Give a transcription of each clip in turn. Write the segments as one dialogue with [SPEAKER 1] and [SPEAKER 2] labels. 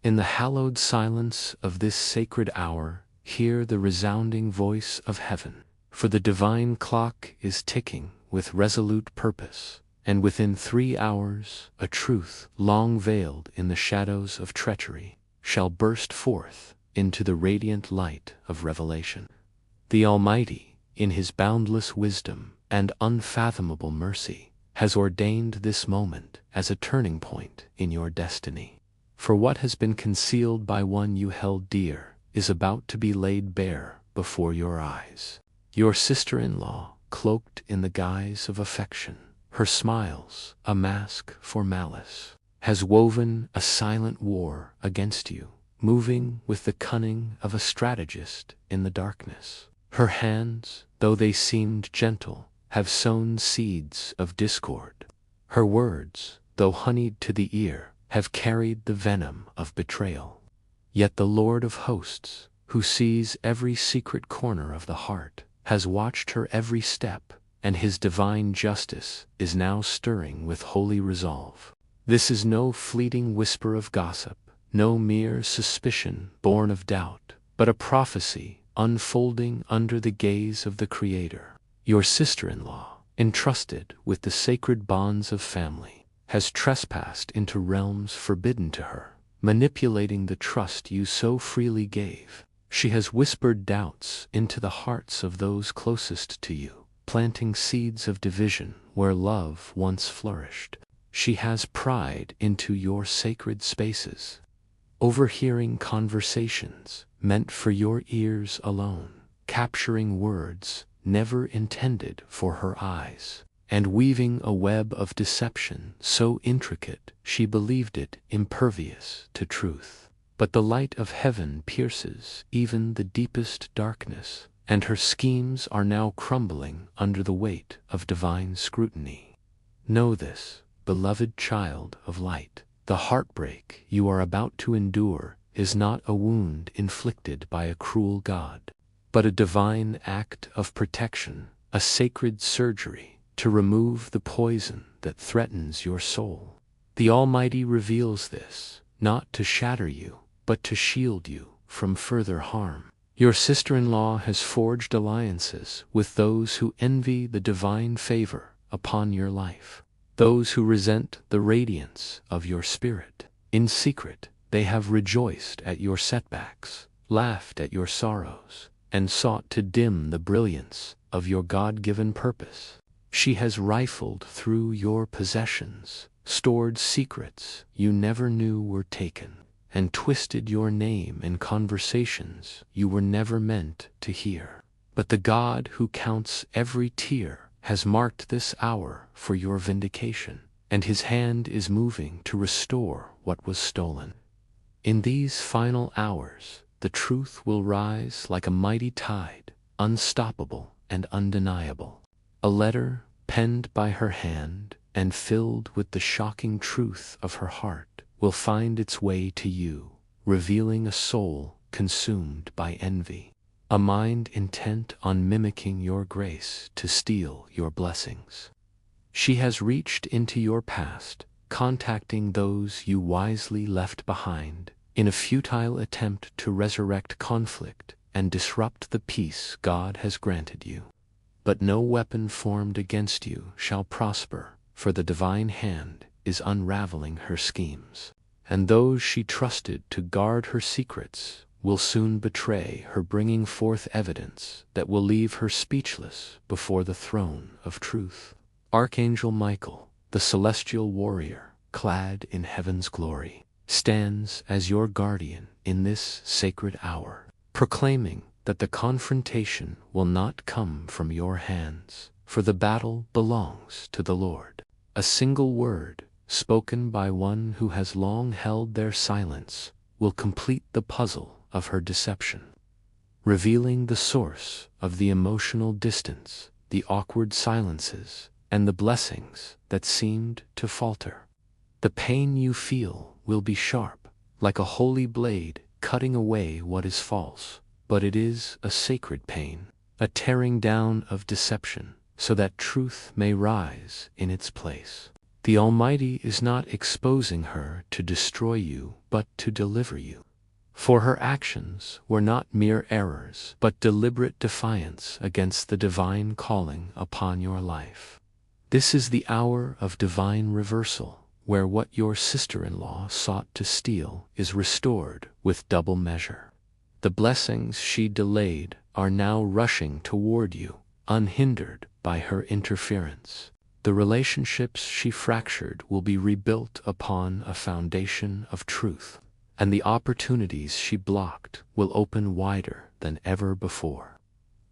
[SPEAKER 1] In the hallowed silence of this sacred hour, hear the resounding voice of heaven. For the divine clock is ticking with resolute purpose, and within 3 hours a truth long veiled in the shadows of treachery shall burst forth into the radiant light of revelation. The Almighty, in His boundless wisdom and unfathomable mercy, has ordained this moment as a turning point in your destiny. For what has been concealed by one you held dear is about to be laid bare before your eyes. Your sister-in-law, cloaked in the guise of affection, her smiles a mask for malice, has woven a silent war against you, moving with the cunning of a strategist in the darkness. Her hands, though they seemed gentle, have sown seeds of discord. Her words, though honeyed to the ear, have carried the venom of betrayal. Yet the Lord of hosts, who sees every secret corner of the heart, has watched her every step, and His divine justice is now stirring with holy resolve. This is no fleeting whisper of gossip, no mere suspicion born of doubt, but a prophecy unfolding under the gaze of the Creator. Your sister-in-law, entrusted with the sacred bonds of family, has trespassed into realms forbidden to her, manipulating the trust you so freely gave. She has whispered doubts into the hearts of those closest to you, planting seeds of division where love once flourished. She has pried into your sacred spaces, overhearing conversations meant for your ears alone, capturing words never intended for her eyes, and weaving a web of deception so intricate she believed it impervious to truth. But the light of heaven pierces even the deepest darkness, and her schemes are now crumbling under the weight of divine scrutiny. Know this, beloved child of light. The heartbreak you are about to endure is not a wound inflicted by a cruel God, but a divine act of protection, a sacred surgery to remove the poison that threatens your soul. The Almighty reveals this, not to shatter you, but to shield you from further harm. Your sister-in-law has forged alliances with those who envy the divine favor upon your life, those who resent the radiance of your spirit. In secret, they have rejoiced at your setbacks, laughed at your sorrows, and sought to dim the brilliance of your God-given purpose. She has rifled through your possessions, stored secrets you never knew were taken, and twisted your name in conversations you were never meant to hear. But the God who counts every tear has marked this hour for your vindication, and His hand is moving to restore what was stolen. In these final hours, the truth will rise like a mighty tide, unstoppable and undeniable. A letter penned by her hand and filled with the shocking truth of her heart will find its way to you, revealing a soul consumed by envy, a mind intent on mimicking your grace to steal your blessings. She has reached into your past, contacting those you wisely left behind, in a futile attempt to resurrect conflict and disrupt the peace God has granted you. But no weapon formed against you shall prosper, for the divine hand is unraveling her schemes, and those she trusted to guard her secrets will soon betray her, bringing forth evidence that will leave her speechless before the throne of truth. Archangel Michael, the celestial warrior, clad in heaven's glory, stands as your guardian in this sacred hour, proclaiming that the confrontation will not come from your hands, for the battle belongs to the Lord. A single word, spoken by one who has long held their silence, will complete the puzzle of her deception, revealing the source of the emotional distance, the awkward silences, and the blessings that seemed to falter. The pain you feel will be sharp, like a holy blade cutting away what is false, but it is a sacred pain, a tearing down of deception, so that truth may rise in its place. The Almighty is not exposing her to destroy you, but to deliver you. For her actions were not mere errors, but deliberate defiance against the divine calling upon your life. This is the hour of divine reversal, where what your sister-in-law sought to steal is restored with double measure. The blessings she delayed are now rushing toward you, unhindered by her interference. The relationships she fractured will be rebuilt upon a foundation of truth, and the opportunities she blocked will open wider than ever before.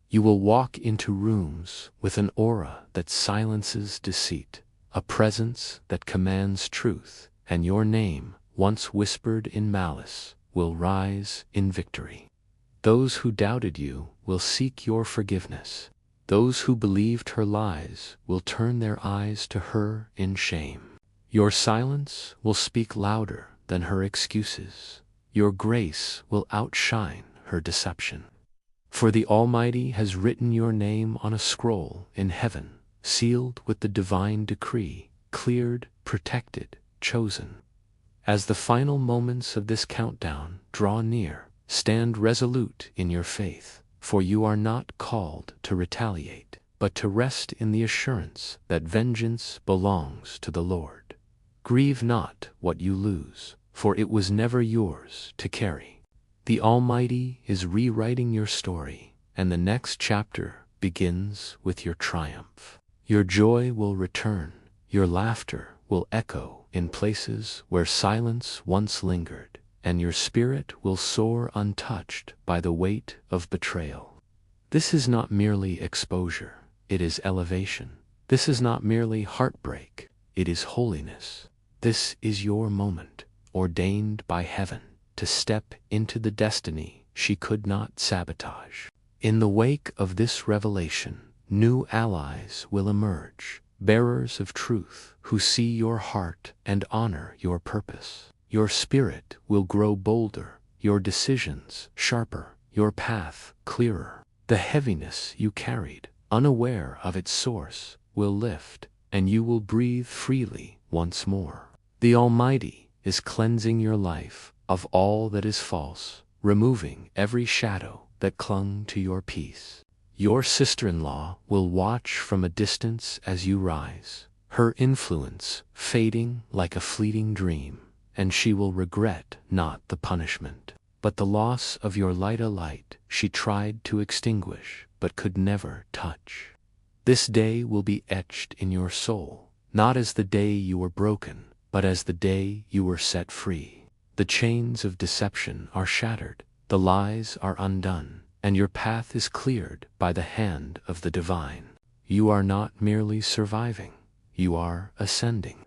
[SPEAKER 1] You will walk into rooms with an aura that silences deceit, a presence that commands truth, and your name, once whispered in malice, will rise in victory. Those who doubted you will seek your forgiveness. Those who believed her lies will turn their eyes to her in shame. Your silence will speak louder than her excuses. Your grace will outshine her deception. For the Almighty has written your name on a scroll in heaven, sealed with the divine decree, cleared, protected, chosen. As the final moments of this countdown draw near, stand resolute in your faith, for you are not called to retaliate, but to rest in the assurance that vengeance belongs to the Lord. Grieve not what you lose, for it was never yours to carry. The Almighty is rewriting your story, and the next chapter begins with your triumph. Your joy will return, your laughter will echo in places where silence once lingered, and your spirit will soar untouched by the weight of betrayal. This is not merely exposure, it is elevation. This is not merely heartbreak, it is holiness. This is your moment, ordained by heaven to step into the destiny she could not sabotage. In the wake of this revelation, new allies will emerge, bearers of truth who see your heart and honor your purpose. Your spirit will grow bolder, your decisions sharper, your path clearer. The heaviness you carried, unaware of its source, will lift, and you will breathe freely once more. The Almighty is cleansing your life of all that is false, removing every shadow that clung to your peace. Your sister-in-law will watch from a distance as you rise, her influence fading like a fleeting dream, and she will regret not the punishment, but the loss of your light, a light she tried to extinguish but could never touch. This day will be etched in your soul, not as the day you were broken, but as the day you were set free. The chains of deception are shattered, the lies are undone, and your path is cleared by the hand of the divine. You are not merely surviving, you are ascending.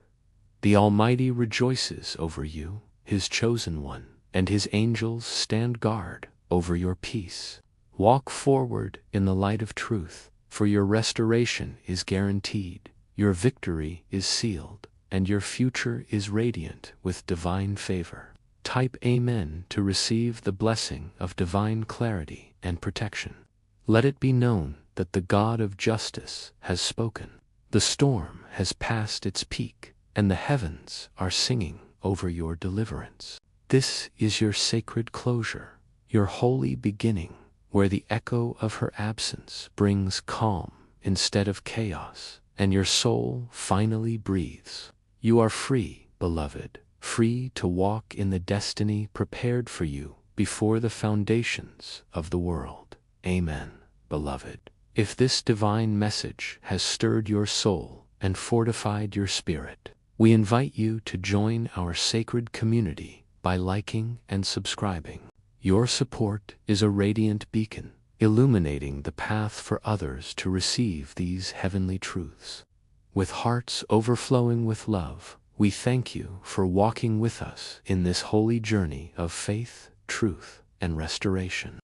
[SPEAKER 1] The Almighty rejoices over you, His chosen one, and His angels stand guard over your peace. Walk forward in the light of truth, for your restoration is guaranteed, your victory is sealed, and your future is radiant with divine favor. Type Amen to receive the blessing of divine clarity and protection. Let it be known that the God of justice has spoken. The storm has passed its peak, and the heavens are singing over your deliverance. This is your sacred closure, your holy beginning, where the echo of her absence brings calm instead of chaos, and your soul finally breathes. You are free, beloved, free to walk in the destiny prepared for you before the foundations of the world. Amen, beloved. If this divine message has stirred your soul and fortified your spirit, we invite you to join our sacred community by liking and subscribing. Your support is a radiant beacon, illuminating the path for others to receive these heavenly truths. With hearts overflowing with love, we thank you for walking with us in this holy journey of faith, truth, and restoration.